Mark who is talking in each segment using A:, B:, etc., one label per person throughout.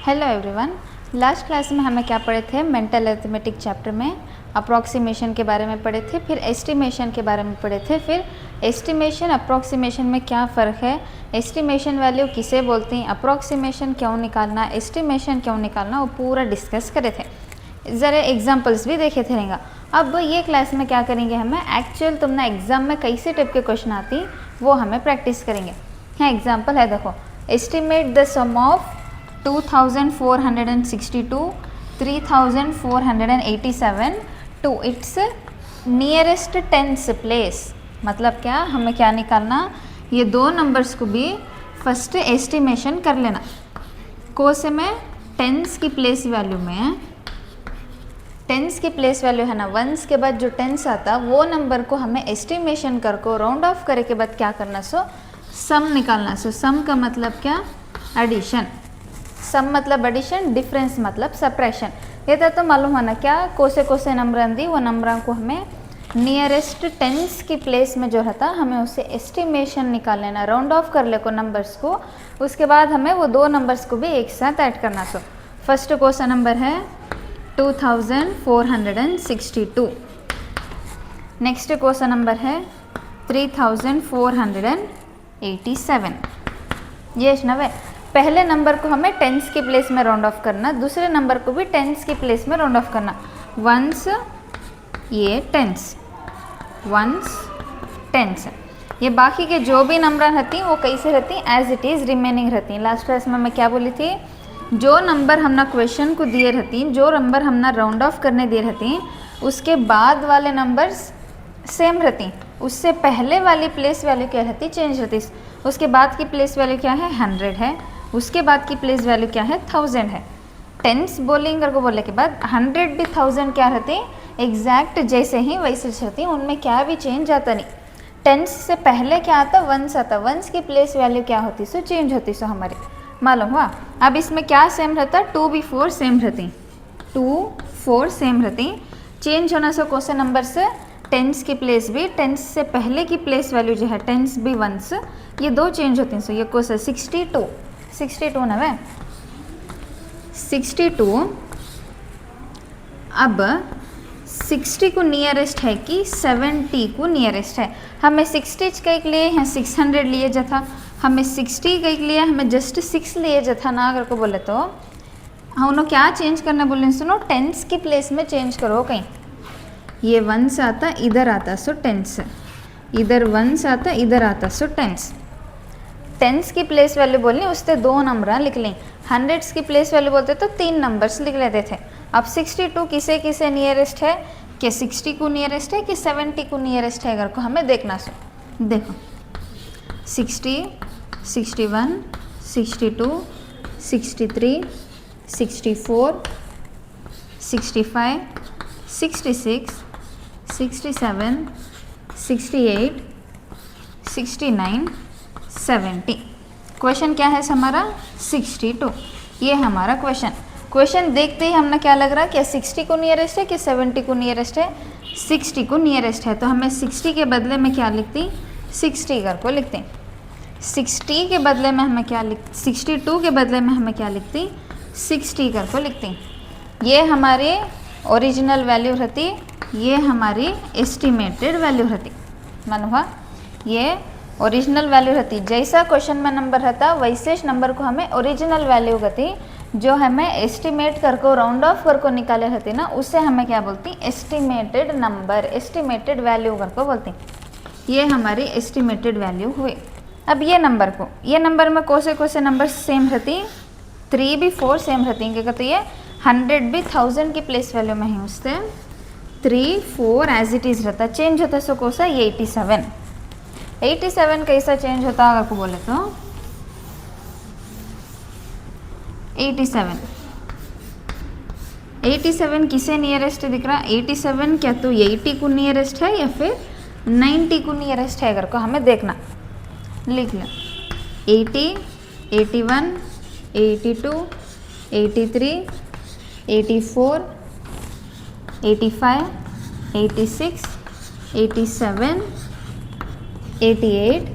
A: Hello everyone. Last class में हमें क्या पढ़े थे? मेंटल अरिथमेटिक चैप्टर में अप्रॉक्सीमेशन के बारे में पढ़े थे, फिर एस्टिमेशन के बारे में पढ़े थे, फिर एस्टिमेशन अप्रॉक्सीमेशन में क्या फ़र्क है, एस्टिमेशन वैल्यू किसे बोलते हैं, अप्रॉक्सीमेशन क्यों निकालना, एस्टिमेशन क्यों निकालना, वो पूरा डिस्कस करे थे। ज़रा एग्जाम्पल्स भी देखे थे रहेंगे। अब ये क्लास में क्या करेंगे, हमें एक्चुअल तुमने एग्ज़ाम में कैसे टाइप के क्वेश्चन आती वो हमें प्रैक्टिस करेंगे। हाँ, एग्जाम्पल है, देखो, estimate the sum of 2462 3487 to its nearest tens place. मतलब क्या, हमें क्या निकालना, ये दो नंबर्स को भी फर्स्ट एस्टिमेशन कर लेना। कोसे में टेंस की प्लेस वैल्यू में, टेंस की प्लेस वैल्यू है ना, वंस के बाद जो टेंस आता वो नंबर को हमें एस्टिमेशन कर को राउंड ऑफ करे के बाद क्या करना, सो सम निकालना। सो सम का मतलब क्या, एडिशन। सम मतलब एडिशन, डिफरेंस मतलब सप्रेशन। ये तो मालूम है ना, क्या कोसे कोसे नंबर अंदी वो नंबर को हमें नियरेस्ट टेंस की प्लेस में जो रहता हमें उससे एस्टिमेशन निकाल लेना, राउंड ऑफ कर ले को नंबर्स को। उसके बाद हमें वो दो नंबर्स को भी एक साथ ऐड करना। सो फर्स्ट क्वेश्चन नंबर है 2462, नेक्स्ट क्वेश्चन नंबर है 3487। ये नवे पहले नंबर को हमें टेंस की प्लेस में राउंड ऑफ करना, दूसरे नंबर को भी टेंस की प्लेस में राउंड ऑफ करना। वंस ये टेंस, वंस टेंस। ये बाकी के जो भी नंबर रहती वो कैसे रहती, एज इट इज़ रिमेनिंग रहती। लास्ट क्लास में मैं क्या बोली थी, जो नंबर हमने क्वेश्चन को दिए रहती, जो नंबर हमने राउंड ऑफ करने दिए रहती, उसके बाद वाले नंबर्स सेम रहती, उससे पहले वाली प्लेस वैल्यू क्या रहती, चेंज रहती। उसके बाद की प्लेस वैल्यू क्या है, 100 है। उसके बाद की प्लेस वैल्यू क्या है, 1000 है। टेंस बोलेंगे को बोलने के बाद 100 भी 1000 क्या रहती, एग्जैक्ट जैसे ही वैसे रहती, उनमें क्या भी चेंज आता नहीं। टेंस से पहले क्या आता, वंस आता, वंस की प्लेस वैल्यू क्या होती, सो चेंज होती। सो हमारी मालूम हुआ। अब इसमें क्या सेम रहता, 2 भी 4 सेम रहती, 2 4 सेम रहती। चेंज होना सो क्वेश्चन नंबर से टेंस की प्लेस भी, टेंस से पहले की प्लेस वैल्यू जो है टेंस भी वंस, ये दो चेंज होती हैं। सो ये क्वेश्चन 62 ना वे 62। अब 60 को नियरेस्ट है कि 70 को नियरेस्ट है। हमें 60 के लिए हैं 600 लिए जथा, हमें 60 के लिए हमें जस्ट 6 लिए जथा ना, अगर को बोले तो हम उन्होंने क्या चेंज करना बोले, सुनो, टेंस की प्लेस में चेंज करो। कहीं ये वंस आता, इधर आता, सो टेंस, इधर वंस आता, इधर आता, सो टेंस। टेंस की प्लेस वैल्यू बोलनी, उससे दो नंबर लिख लें। हंड्रेड्स की प्लेस वैल्यू बोलते तो 3 नंबर्स लिख लेते थे। अब 62 किसे किसे नियरेस्ट है, कि 60 को नियरेस्ट है कि 70 को नियरेस्ट है, अगर को हमें देखना। सो देखो 60, 61, 62, 63, 64, 65, 66, 67, 68, 69, 70। क्वेश्चन क्या है हमारा, 62। ये हमारा क्वेश्चन देखते ही हमने क्या लग रहा है, क्या 60 को नियरेस्ट है कि 70 को नियरेस्ट है, 60 को नियरेस्ट है। तो हमें 60 के बदले में क्या लिखती, 60 कर को लिखते। 60 के बदले में हमें क्या लिख, 62 के बदले में हमें क्या लिखती, 60 कर को लिखती। ये हमारी ओरिजिनल वैल्यू रहती, ये हमारी एस्टिमेटेड वैल्यू रहती। मानो हुआ, ये ओरिजिनल वैल्यू रहती, जैसा क्वेश्चन में नंबर रहता वैसे नंबर को हमें ओरिजिनल वैल्यू रहती, जो हमें एस्टिमेट करको राउंड ऑफ करको निकाले रहती ना, उससे हमें क्या बोलती, एस्टिमेटेड नंबर, एस्टिमेटेड वैल्यू करको बोलती। ये हमारी एस्टिमेटेड वैल्यू हुई। अब ये नंबर को, ये नंबर में कोसे नंबर सेम रहती, 3 भी 4 सेम रहती, क्या कहते, ये 100 भी 1000 की प्लेस वैल्यू में है, उससे 3 4 एज इट इज़ रहता। चेंज होता सो कोसा, ये 87 कैसा चेंज होता, अगर को बोले तो 87 किसे नियरेस्ट दिख रहा, 87 क्या तो 80 को नियरेस्ट है या फिर 90 को नियरेस्ट है, अगर को हमें देखना। लिख लो 80, 81, 82, 83, 84, 85, 86, 87, 88,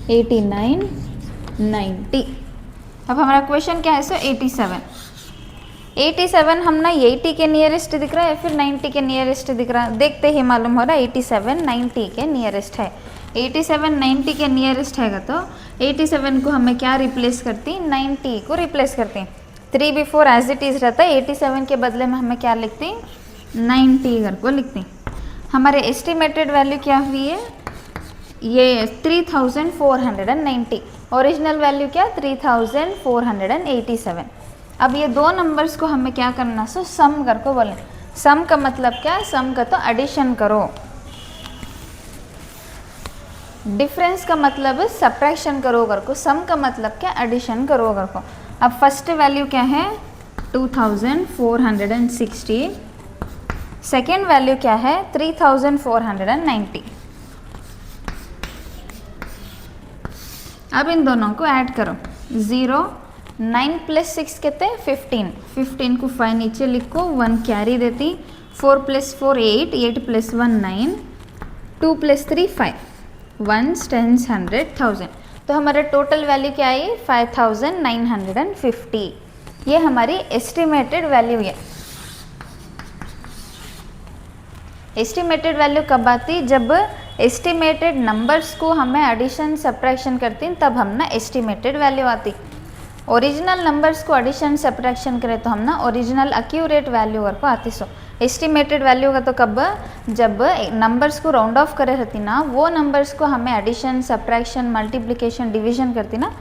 A: 89, 90। अब हमारा क्वेश्चन क्या है, सो 87 हम ना 80 के नियरेस्ट दिख रहा है या फिर 90 के नियरेस्ट दिख रहा है, देखते ही मालूम हो रहा है 87 90 के नियरेस्ट है। 87 90 के नियरेस्ट है तो 87 को हमें क्या रिप्लेस करती, 90 को रिप्लेस करती। 3 बिफोर एज इट इज़ रहता है, 87 के बदले में हमें क्या लिखती, 90 घर को लिखती। हमारे एस्टिमेटेड वैल्यू क्या हुई है, ये 3490, ओरिजिनल वैल्यू क्या 3487। अब ये दो नंबर्स को हमें क्या करना, सो सम कर को बोलें। सम का मतलब क्या है, सम का तो एडिशन करो, डिफरेंस का मतलब सब्ट्रैक्शन करो कर को, सम का मतलब क्या एडिशन करो कर को। अब फर्स्ट वैल्यू क्या है 2460, सेकेंड वैल्यू क्या है 3490। अब इन दोनों को ऐड करो, 0 9 + 6 कितने 15, 15 को 5 नीचे लिखो, 1 कैरी देती, 4 + 4 8, 8 + 1 9, 2 + 3 5, 1s 10s 100 1000। तो हमारा टोटल वैल्यू क्या आई 5950। ये हमारी एस्टिमेटेड वैल्यू है। एस्टिमेटेड वैल्यू कब आती, जब एस्टिमेटेड नंबर्स को हमें एडिशन सब्ट्रैक्शन करती तब हम ना एस्टिमेटेड वैल्यू आती। ओरिजिनल नंबर्स को एडिशन सब्ट्रैक्शन करें तो हम ना ओरिजिनल एक्यूरेट वैल्यू को आती। सो एस्टिमेटेड वैल्यू का तो कब, जब नंबर्स को राउंड ऑफ करे रहती ना, वो नंबर्स को हमें एडिशन सब्ट्रैक्शन मल्टीप्लिकेशन डिवीजन करती ना,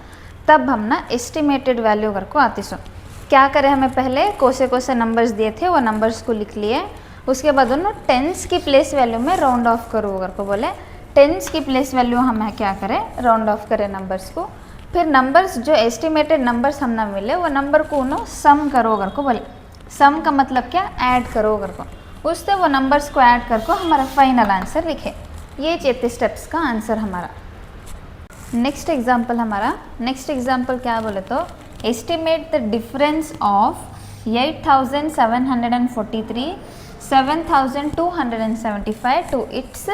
A: तब हम ना एस्टिमेटेड वैल्यू को आती। सो क्या करें, हमें पहले कोसे कोसे नंबर्स दिए थे वो नंबर्स को लिख लिए, उसके बाद उन्होंने टेंस की प्लेस वैल्यू में राउंड ऑफ करो अगर को बोले, टेंस की प्लेस वैल्यू हमें क्या करें, राउंड ऑफ करें नंबर्स को। फिर नंबर्स जो एस्टिमेटेड नंबर्स हम ना मिले वो नंबर को उन्होंने सम करो अगर को बोले, सम का मतलब क्या ऐड करो अगर को, उससे वो नंबर्स को ऐड कर को हमारा फाइनल आंसर लिखे। ये 33 स्टेप्स का आंसर हमारा। नेक्स्ट एग्जाम्पल क्या बोले तो, estimate the difference of 8743 7275 to its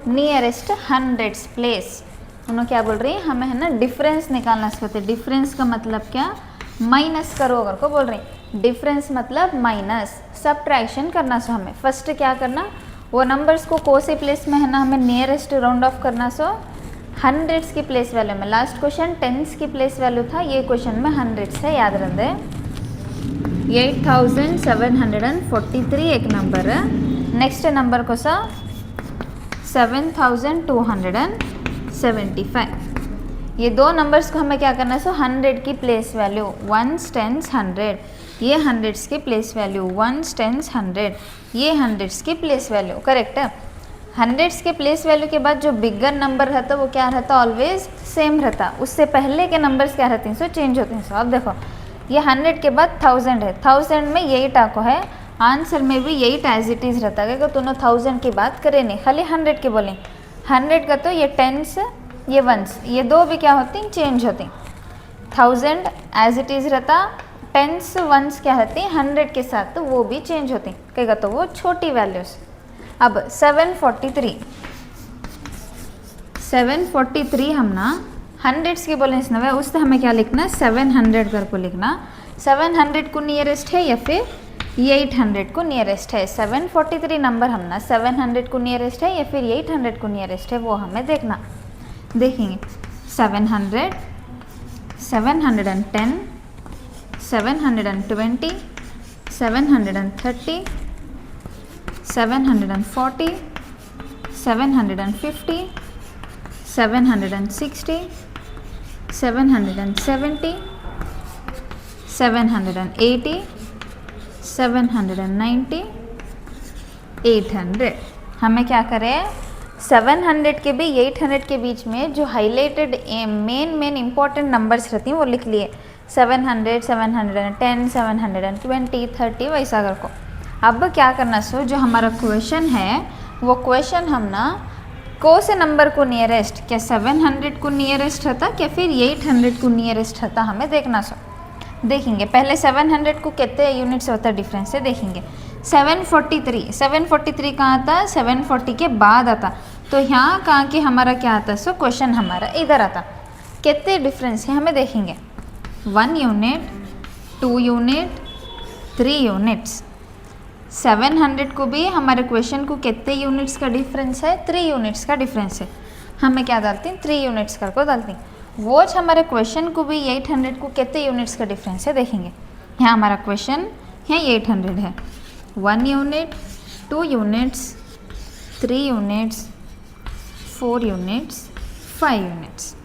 A: nearest hundreds place. उन्होंने क्या बोल रही है, हमें है ना डिफरेंस निकालना सीखते। डिफरेंस का मतलब क्या, माइनस करो अगर को बोल रही, डिफरेंस मतलब माइनस, सब्ट्रैक्शन करना। सो हमें फर्स्ट क्या करना, वो नंबर्स को कोसे प्लेस में है ना हमें नियरेस्ट राउंड ऑफ करना। सो हंड्रेड्स की प्लेस वैल्यू में, लास्ट क्वेश्चन टेंस की प्लेस वैल्यू था, ये क्वेश्चन में हंड्रेड्स है, याद रखे। 8743 एक नंबर है, नेक्स्ट नंबर को सा 7275। ये दो नंबर्स को हमें क्या करना है, सो 100 की प्लेस वैल्यू 1s 10s 100, ये हंड्रेड्स की प्लेस वैल्यू 1s 10s 100, ये हंड्रेड्स की प्लेस वैल्यू, करेक्ट है। हंड्रेड्स के प्लेस वैल्यू के बाद जो बिगर नंबर रहता वो क्या रहता, ऑलवेज सेम रहता, उससे पहले के नंबर्स क्या रहते हैं, सो चेंज होते हैं। सो अब देखो ये 100 के बाद 1000 है, 1000 में 8 आको है, आंसर में भी 8 एज इट इज़ रहता है। तो 1000 की बात करें नहीं, खाली 100 की बोलें। 100 का तो ये 10s ये 1s, ये दो भी क्या होती हैं, चेंज होती। 1000 एज इट इज़ रहता, 10s 1s क्या होती हैं 100 के साथ, तो वो भी चेंज होती कहेगा, तो वो छोटी वैल्यूज। अब 743 हम ना हंड्रेड्स की बोले इस नवे, उससे हमें क्या लिखना, 700 कर को लिखना। 700 को नियरेस्ट है या फिर 800 को नियरेस्ट है। 743 नंबर हम ना 700 को नियरेस्ट है या फिर 800 को नियरेस्ट है, वो हमें देखना। देखेंगे 700, 710, 720, 730, 740, 750, 760, 770, 780, 790, 800। हमें क्या करें, 700 के भी 800 के बीच में जो हाईलाइटेड मेन इंपॉर्टेंट नंबर्स रहती हैं वो लिख लिए। 700, 710, 720, 30 वैसा कर को। अब क्या करना, सो जो हमारा क्वेश्चन है वो क्वेश्चन हम ना कौन से नंबर को नियरेस्ट, क्या 700 को नियरेस्ट रहता क्या फिर 800 को नियरेस्ट रहता, हमें देखना। सो देखेंगे पहले 700 को कितने यूनिट्स होता है डिफरेंस से देखेंगे। 743 कहाँ आता, 740 के बाद आता, तो यहाँ कहाँ के हमारा क्या आता, सो क्वेश्चन हमारा इधर आता। कितने डिफरेंस है हमें देखेंगे। 1 यूनिट, 2 यूनिट, 3 यूनिट्स। 700 को भी हमारे क्वेश्चन को कितने यूनिट्स का डिफरेंस है, 3 यूनिट्स का डिफरेंस है। हमें क्या डालती हैं, 3 यूनिट्स करके डालती हैं। वो हमारे क्वेश्चन को भी 800 को कितने यूनिट्स का डिफरेंस है देखेंगे। यहाँ हमारा क्वेश्चन यहाँ 800 है। 1 unit, 2 units, 3 units, 4 units, 5 units.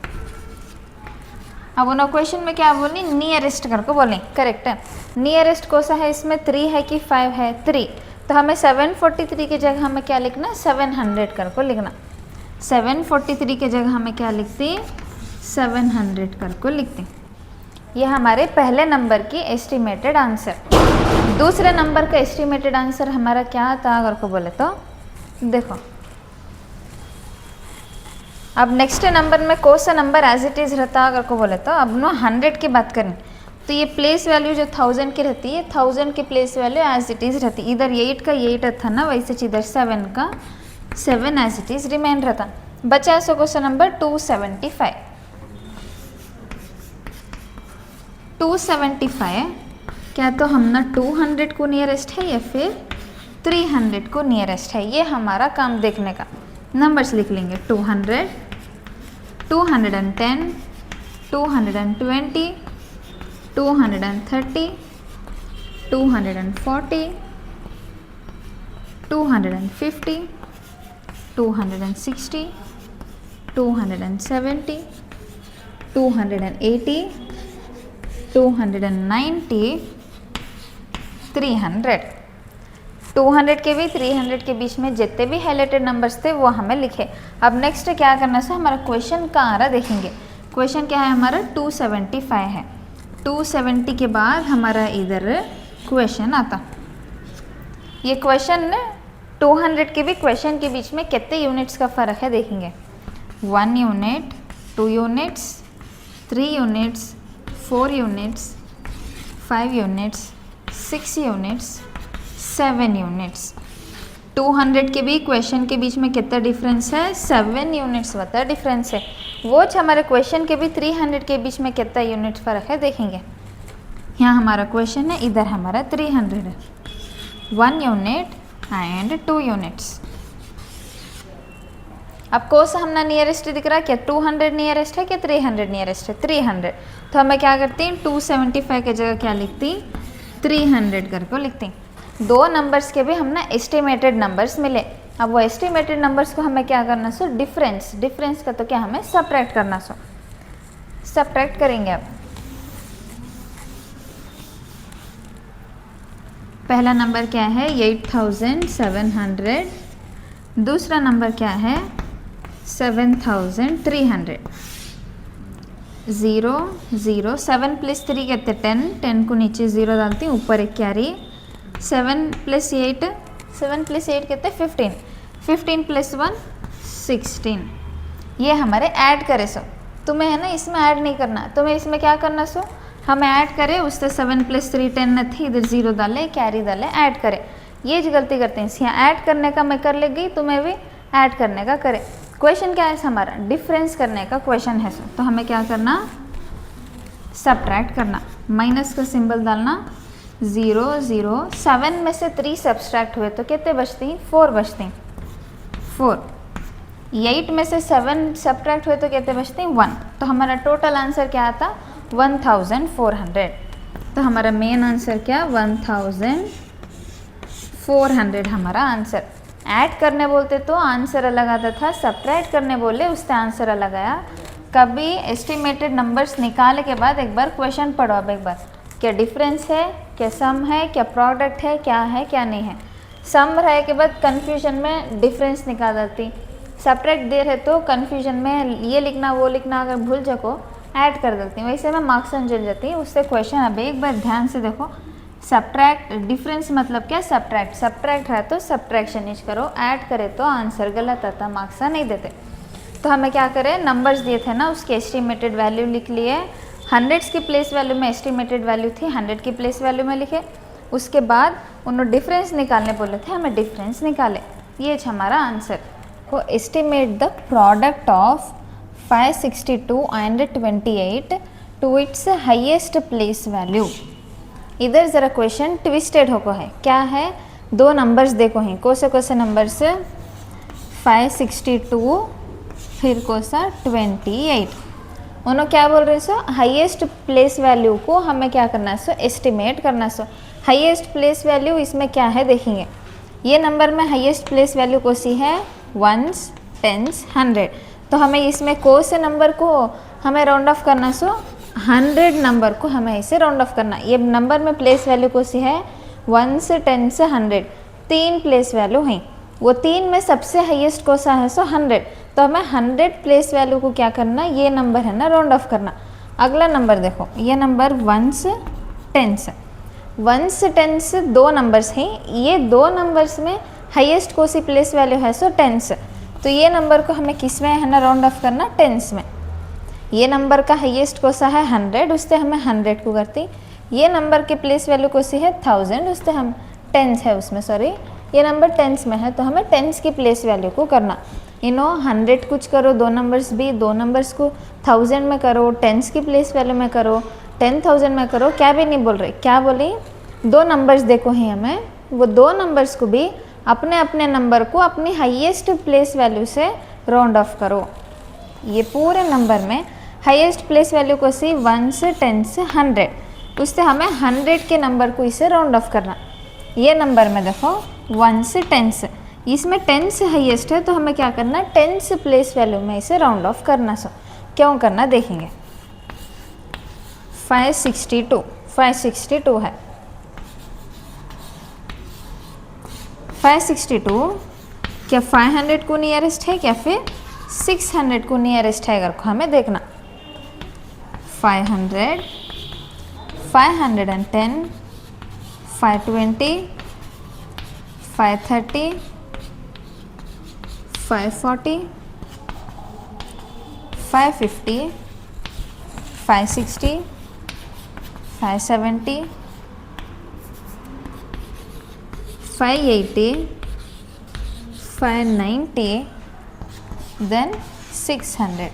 A: अब उन्होंने क्वेश्चन में क्या बोली, नियरेस्ट करके बोलें, करेक्ट है। नियरेस्ट कौन सा है इसमें, 3 है कि 5 है, 3। तो हमें 743 की जगह हमें क्या लिखना, 700 करके लिखना। 743 की जगह हमें क्या लिखते, 700 करके लिखते। ये हमारे पहले नंबर की एस्टिमेटेड आंसर। दूसरे नंबर का एस्टिमेटेड आंसर हमारा क्या था अगर को बोले तो देखो। अब नेक्स्ट नंबर में कौन सा नंबर एज इट इज़ रहता अगर को बोले तो, अब नो 100 की बात करें तो ये प्लेस वैल्यू जो 1000 की रहती है, 1000 की place value as it is रहती। इधर 8 का 8 था ना, वैसे इधर 7 का 7 एज इट इज़ रिमेन रहता। बचा सो क्वेश्चन नंबर 275। 275 क्या तो हम ना 200 को नियरेस्ट है या फिर 300 को नियरेस्ट है, ये हमारा काम देखने का। नंबर्स लिख लेंगे 200, 210, 220, 230, 240, 250, 260, 270, 280, 290, 300। 200 के भी 300 के बीच में जितने भी हाईलाइटेड नंबर्स थे वो हमें लिखे। अब नेक्स्ट क्या करना है, हमारा क्वेश्चन कहाँ आ रहा देखेंगे। क्वेश्चन क्या है हमारा, 275 है। 270 के बाद हमारा इधर क्वेश्चन आता। ये क्वेश्चन 200 के भी क्वेश्चन के बीच में कितने यूनिट्स का फ़र्क है देखेंगे। 1 unit, 2 units, 3 units, 4 units, 5 units, 6 units, 7 units. 200 के भी क्वेश्चन के बीच में कितना डिफरेंस है, 7 यूनिट्स वाला डिफरेंस है। वो हमारे क्वेश्चन के भी 300 के बीच में कितना यूनिट फ़र्क है देखेंगे। यहाँ हमारा क्वेश्चन है, इधर हमारा 300 है। 1 यूनिट एंड 2 यूनिट्स। अब कौन सा हमने नियरेस्ट दिख रहा है, क्या 200 नियरेस्ट है, क्या 300 नियरेस्ट है, 300। तो हमें क्या करती हैं, 275 की जगह क्या लिखती, 300 करके लिखती। दो नंबर्स के भी हमने एस्टिमेटेड नंबर्स मिले। अब वो एस्टिमेटेड नंबर्स को हमें क्या करना सो, डिफरेंस का तो क्या हमें सब्ट्रैक्ट करना सो, सब्ट्रैक्ट करेंगे। अब पहला नंबर क्या है, 8700। दूसरा नंबर क्या है, 7300। 0 0 7 + 3 कहते 10, 10 को नीचे 0 डालती हूँ, ऊपर एक कैरी। 7 + 8, 7 + 8 कहते 15, 15 + 1 16। ये हमारे ऐड करे सो, तुम्हें है ना इसमें ऐड नहीं करना, तुम्हें इसमें क्या करना सो, हमें ऐड करे उससे 7 + 3 10 न थी, इधर 0 डाले, कैरी डाले, ऐड करे। ये जो गलती करते हैं, यहाँ ऐड करने का मैं कर लेगी, तुम्हें भी ऐड करने का करे। क्वेश्चन क्या है हमारा, डिफरेंस करने का क्वेश्चन है सो, तो हमें क्या करना, सब्ट्रैक्ट करना, माइनस का सिंबल डालना। 0 0 7 में से 3 सब्ट्रैक्ट हुए तो कितने बचती हैं, 4 बचती हैं, 4। 8 में से 7 सब्ट्रैक्ट हुए तो कितने बचती हैं, 1। तो हमारा टोटल आंसर क्या आता, 1400। तो हमारा मेन आंसर क्या, 1400 हमारा आंसर। ऐड करने बोलते तो आंसर अलग आता था, सब्ट्रैक्ट करने बोले उससे आंसर अलग आया। कभी एस्टिमेटेड नंबर्स निकालने के बाद एक बार क्वेश्चन पढ़ो, अब एक बार क्या डिफरेंस है, क्या सम है, क्या प्रोडक्ट है, क्या नहीं है। सम रहे के बाद कन्फ्यूजन में डिफरेंस निकाल देती, सब्ट्रैक्ट दे रहे तो कन्फ्यूजन में ये लिखना वो लिखना अगर भूल जाओ ऐड कर देती हूँ, वैसे में मार्क्स जल जाती है उससे क्वेश्चन। अब एक बार ध्यान से देखो, सब्ट्रैक्ट डिफरेंस मतलब क्या, सब्ट्रैक्ट है तो सब्ट्रैक्शन यूज करो, ऐड करे तो आंसर गलत आता, मार्क्स नहीं देते। तो हमें क्या करें, नंबर्स दिए थे ना उसके एस्टिमेटेड वैल्यू लिख लिए। 100 की प्लेस वैल्यू में एस्टिमेटेड वैल्यू थी, 100 की प्लेस वैल्यू में लिखे। उसके बाद उन्होंने डिफरेंस निकालने बोले थे, हमें डिफरेंस निकाले, ये हमारा आंसर। को estimate the product of 562 and 28 to its highest place value. इधर ज़रा क्वेश्चन ट्विस्टेड होको है, क्या है, दो नंबर्स देखो हैं, कौन से नंबर्स 562 फिर कौन सा 28। उन्होंने क्या बोल रहे सो, हाईएस्ट प्लेस वैल्यू को हमें क्या करना सो, एस्टिमेट करना सो। हाईएस्ट प्लेस वैल्यू इसमें क्या है देखेंगे, ये नंबर में हाईएस्ट प्लेस वैल्यू कौन सी है, वंस, टेंस, 100। तो हमें इसमें कौन से नंबर को हमें राउंड ऑफ करना सो, 100 नंबर को हमें इसे राउंड ऑफ करना। ये नंबर में प्लेस वैल्यू कौन सी है, 1 से 10 से 100, 3 प्लेस वैल्यू हैं। वो 3 में सबसे हाईएस्ट कौन सा है सो 100। तो हमें 100 प्लेस वैल्यू को क्या करना, ये नंबर है ना राउंड ऑफ करना। अगला नंबर देखो, ये नंबर 1 से 10 से 1 से 10 से दो नंबर्स हैं, ये दो नंबर्स में हाईएस्ट कौन सी प्लेस वैल्यू है सो 10। तो ये नंबर को हमें किस में है ना राउंड ऑफ करना, 10 में। ये नंबर का हाईएस्ट कौन सा है 100, उससे हमें 100 को करती। ये नंबर की प्लेस वैल्यू कौन सी है 1000, उससे हम 10 है उसमें, सॉरी ये नंबर 10 में है, तो हमें 10 की प्लेस वैल्यू को करना। 100 कुछ करो, दो नंबर्स भी, दो नंबर्स को 1000 में करो, 10 की प्लेस वैल्यू में करो, 10,000 में करो, क्या भी नहीं बोल रहे, क्या बोली, दो नंबर्स देखो हैं हमें, वो दो नंबर्स को भी अपने अपने नंबर को अपनी हाईएस्ट प्लेस वैल्यू से राउंड ऑफ करो। ये पूरे नंबर में हाईएस्ट प्लेस वैल्यू को सी 1 से 10 से 100, उससे हमें 100 के नंबर को इसे राउंड ऑफ करना। ये नंबर में देखो 1 से 10, इसमें 10 से हाईएस्ट है, तो हमें क्या करना, 10 प्लेस वैल्यू में इसे राउंड ऑफ करना। सो क्यों करना देखेंगे। 562 है, 562 क्या 500 को नियरेस्ट है क्या फिर 600 को नियरेस्ट है, अगर को हमें देखना। 500, 510, 520, 530, 540, 550, 560, 570, 580, 590, देन 600।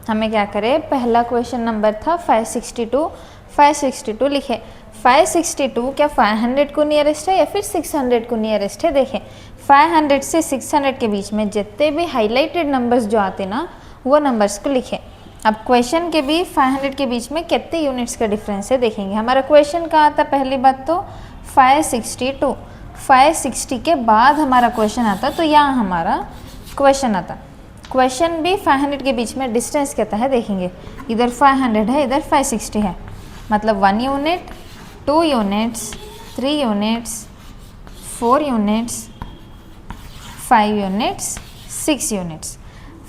A: हमें क्या करें, पहला क्वेश्चन नंबर था 562 लिखे। 562 क्या 500 को नियरेस्ट है या फिर 600 को नियरेस्ट है। देखें 500 से 600 के बीच में जितने भी हाईलाइटेड नंबर्स जो आते ना, वो नंबर्स को लिखें। अब क्वेश्चन के भी 500 के बीच में कितने यूनिट्स का डिफरेंस है देखेंगे। हमारा क्वेश्चन का आता, पहली बात तो 562, 560 के बाद हमारा क्वेश्चन आता, तो यहाँ हमारा क्वेश्चन आता। क्वेश्चन भी 500 के बीच में डिस्टेंस कहता है देखेंगे, इधर 500 है, इधर 560 है, मतलब 1 unit, 2 units, 3 units, 4 units, 5 units, 6 units.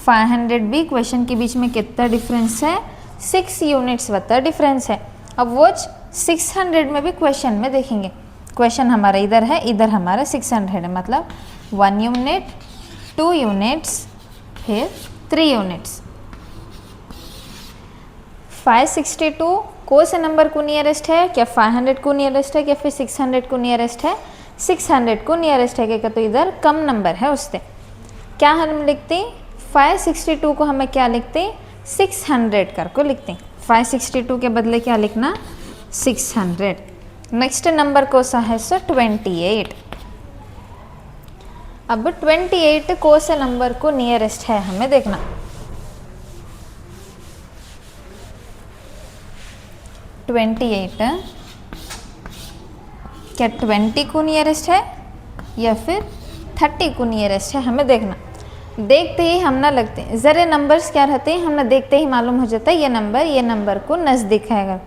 A: 500 भी क्वेश्चन के बीच में कितना डिफरेंस है, 6 यूनिट्स बता डिफरेंस है। अब वो 600 में भी क्वेश्चन में देखेंगे, क्वेश्चन हमारा इधर है, इधर हमारा 600 है, मतलब 1 यूनिट, 2 यूनिट्स, फिर 3 यूनिट्स। 562 कौन से नंबर को नियरेस्ट है, क्या 500 को नियरेस्ट है क्या फिर 600 को नियरेस्ट है, 600 को नियरेस्ट है क्या, तो इधर कम नंबर है उससे। क्या हम लिखते, 562 को हमें क्या लिखते, 600 कर को लिखते। 562 के बदले क्या लिखना, 600। नेक्स्ट नंबर कौन सा है सो 28। अब 28 कौन से नंबर को नियरेस्ट है हमें देखना। 28 क्या 20 को नियरेस्ट है या फिर 30 को नियरेस्ट है, हमें देखना। देखते ही हम ना लगते, ज़रा नंबर्स क्या रहते हैं, हम ना देखते ही मालूम हो जाता है ये नंबर को नज़दीक है। अगर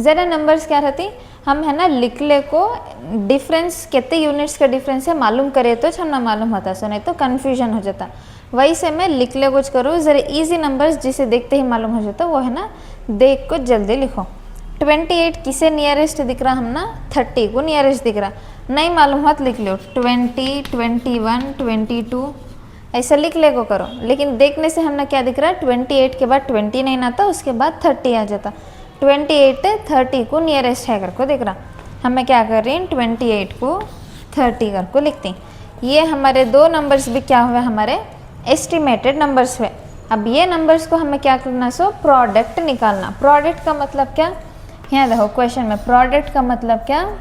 A: ज़रा नंबर्स क्या रहते, हम है ना लिख ले को डिफरेंस कितने यूनिट्स का डिफरेंस है मालूम करे तो हम ना मालूम होता, सो नहीं तो कन्फ्यूजन हो जाता। वही से मैं लिख ले कुछ करो, ज़रा इजी नंबर्स जिसे देखते ही मालूम हो जाता, वो है ना देख को जल्दी लिखो। 28 किसे नियरेस्ट दिख रहा, हम ना 30 को नियरेस्ट दिख रहा, नहीं मालूम हुआ तो लिख लो 20, 21, 22 ऐसा लिख ले को करो। लेकिन देखने से हमने क्या दिख रहा है, 28 के बाद 20 नहीं आता, उसके बाद 30 आ जाता। 28 30 को नियरेस्ट है कर को दिख रहा, हमें क्या कर रही हैं 28 को 30 कर को लिखते हैं। ये हमारे दो नंबर्स भी क्या हुए, हमारे एस्टिमेटेड नंबर्स हुए। अब ये नंबर्स को हमें क्या करना सो प्रोडक्ट निकालना। प्रोडक्ट का मतलब क्या, यहाँ देखो क्वेश्चन में प्रोडक्ट का मतलब क्या,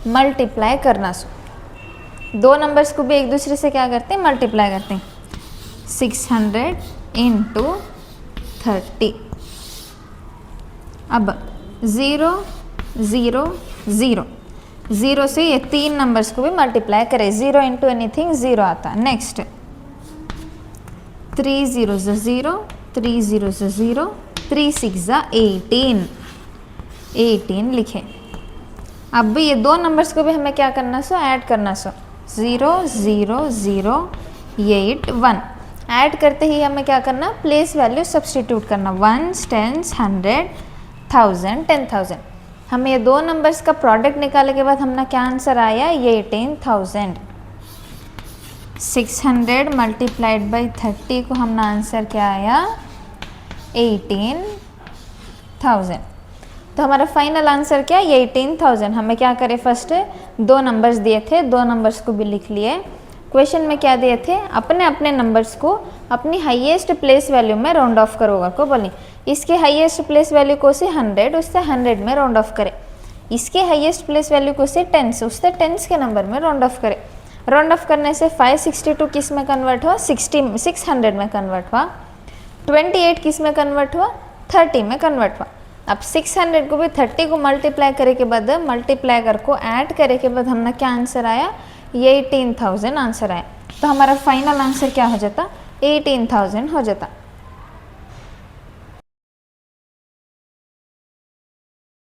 A: मल्टीप्लाई करना। सो दो नंबर्स को भी एक दूसरे से क्या करते हैं, मल्टीप्लाई करते हैं। 600 इंटू 30। अब 0 0 0 0 से ये तीन नंबर्स को भी मल्टीप्लाई करें। 0 इंटू एनीथिंग 0 आता। नेक्स्ट 3 0 0, 3 0 0, 3 6 18, 18 लिखे। अब भी ये दो नंबर्स को भी हमें क्या करना सो ऐड करना। सो 0 0 0 8 1 ऐड करते ही हमें क्या करना, प्लेस वैल्यू सब्सटीट्यूट करना। 1 10 100 1000 10,000। हमें ये दो नंबर्स का प्रोडक्ट निकालने के बाद हमारा क्या आंसर आया, 18,000। 600 मल्टीप्लाइड बाई 30 को हमारा आंसर क्या आया, 18,000। तो हमारा फाइनल आंसर क्या, 18,000। हमें क्या करें, फर्स्ट दो नंबर्स दिए थे, दो नंबर्स को भी लिख लिए। क्वेश्चन में क्या दिए थे, अपने अपने नंबर्स को अपनी हाईएस्ट प्लेस वैल्यू में राउंड ऑफ करोगा को बोली। इसके हाईएस्ट प्लेस वैल्यू को से 100, उससे 100 में राउंड ऑफ करें। इसके हाईएस्ट प्लेस वैल्यू को से 10, उससे 10 के नंबर में राउंड ऑफ करें। राउंड ऑफ करने से 562 किस में कन्वर्ट हुआ, 600 में कन्वर्ट हुआ। 28 किस में कन्वर्ट हुआ, 30 में कन्वर्ट हुआ। अब 600 को भी 30 को मल्टीप्लाई करे के बाद, मल्टीप्लाई को ऐड करे के बाद हमारा क्या आंसर आया, 18,000 आंसर आया। तो हमारा फाइनल आंसर क्या हो जाता, 18,000 हो जाता।